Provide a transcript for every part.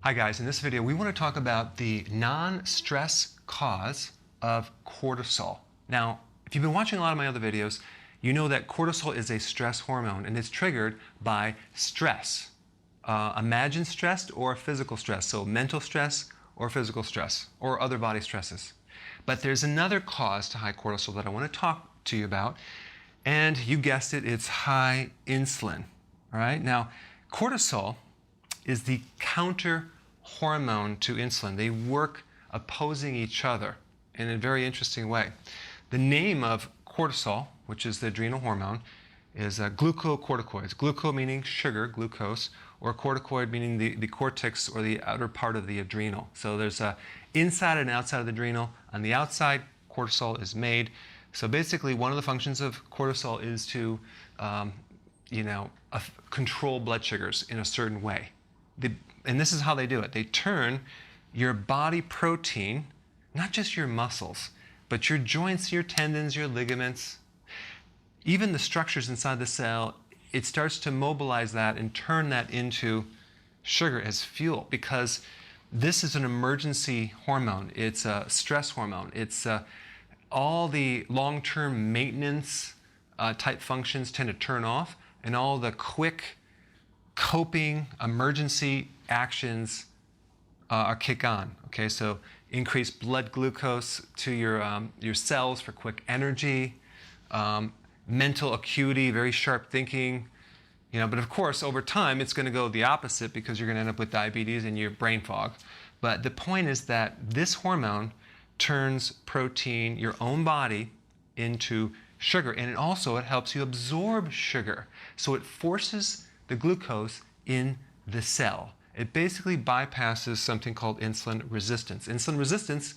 Hi guys, in this video we want to talk about the non-stress cause of cortisol. Now, if you've been watching a lot of my other videos, you know that cortisol is a stress hormone and it's triggered by stress. Imagined stress or physical stress, so mental stress or physical stress or other body stresses. But there's another cause to high cortisol that I want to talk to you about, and you guessed it, it's high insulin. All right, now cortisol is the counter hormone to insulin. They work opposing each other in a very interesting way. The name of cortisol, which is the adrenal hormone, is glucocorticoids. Gluco meaning sugar, glucose, or corticoid meaning the cortex or the outer part of the adrenal. So there's a inside and outside of the adrenal. On the outside, cortisol is made. So basically, one of the functions of cortisol is to control blood sugars in a certain way. And this is how they do it. They turn your body protein, not just your muscles, but your joints, your tendons, your ligaments, even the structures inside the cell, it starts to mobilize that and turn that into sugar as fuel, because this is an emergency hormone. It's a stress hormone. It's all the long-term maintenance type functions tend to turn off, and all the quick coping emergency actions are kick on. Okay, so increased blood glucose to your cells for quick energy, mental acuity, very sharp thinking. But of course, over time, it's going to go the opposite, because you're going to end up with diabetes and your brain fog. But the point is that this hormone turns protein, your own body, into sugar, and it helps you absorb sugar. So it forces the glucose in the cell. It basically bypasses something called insulin resistance. Insulin resistance,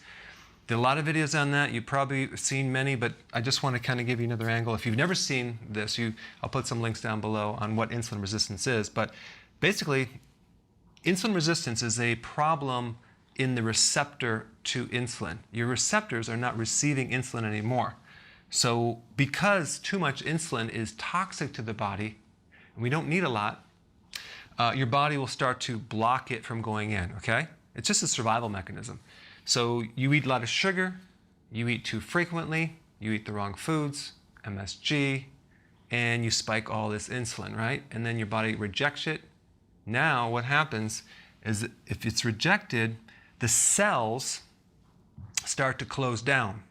there are a lot of videos on that. You've probably seen many, but I just want to kind of give you another angle. If you've never seen this, I'll put some links down below on what insulin resistance is. But basically, insulin resistance is a problem in the receptor to insulin. Your receptors are not receiving insulin anymore. So because too much insulin is toxic to the body, and we don't need a lot, your body will start to block it from going in, okay? It's just a survival mechanism. So you eat a lot of sugar, you eat too frequently, you eat the wrong foods, MSG, and you spike all this insulin, right? And then your body rejects it. Now what happens is that if it's rejected, the cells start to close down,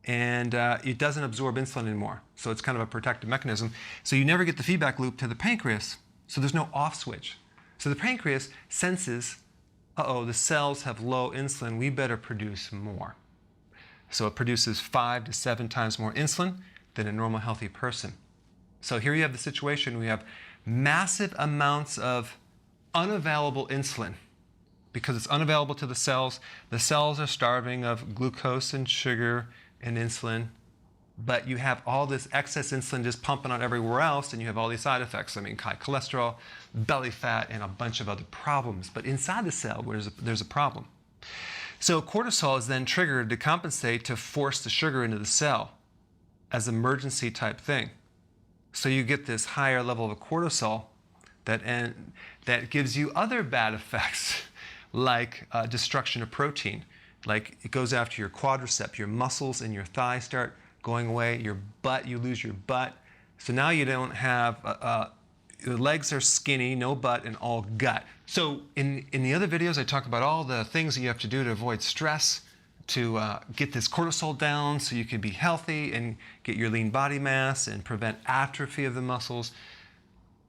and it doesn't absorb insulin anymore. So it's kind of a protective mechanism. So you never get the feedback loop to the pancreas. So there's no off switch. So the pancreas senses, uh-oh, the cells have low insulin, we better produce more. So it produces 5 to 7 times more insulin than a normal healthy person. So here you have the situation, we have massive amounts of unavailable insulin. Because it's unavailable to the cells are starving of glucose and sugar and insulin. But you have all this excess insulin just pumping out everywhere else, and you have all these side effects. I mean, high cholesterol, belly fat, and a bunch of other problems. But inside the cell, there's a problem. So cortisol is then triggered to compensate, to force the sugar into the cell as an emergency type thing. So you get this higher level of cortisol that gives you other bad effects, like destruction of protein. Like it goes after your quadricep, your muscles and your thighs start going away, your butt, you lose your butt. So now you don't have, your legs are skinny, no butt, and all gut. So in the other videos, I talk about all the things that you have to do to avoid stress, to get this cortisol down so you can be healthy and get your lean body mass and prevent atrophy of the muscles.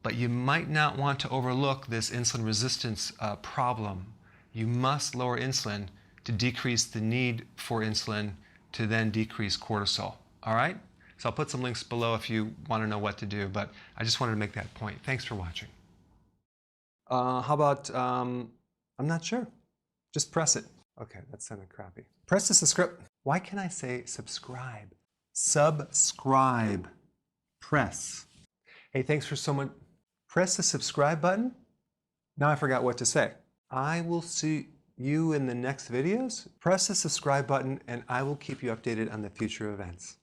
But you might not want to overlook this insulin resistance problem. You must lower insulin to decrease the need for insulin, to then decrease cortisol. All right? So I'll put some links below if you want to know what to do, but I just wanted to make that point. Thanks for watching. How about, I'm not sure. Just press it. Okay, that sounded crappy. Press the subscribe. Why can I say subscribe? Subscribe. Press. Hey, thanks for so much. Press the subscribe button. Now I forgot what to say. I will see you in the next videos. Press the subscribe button and I will keep you updated on the future events.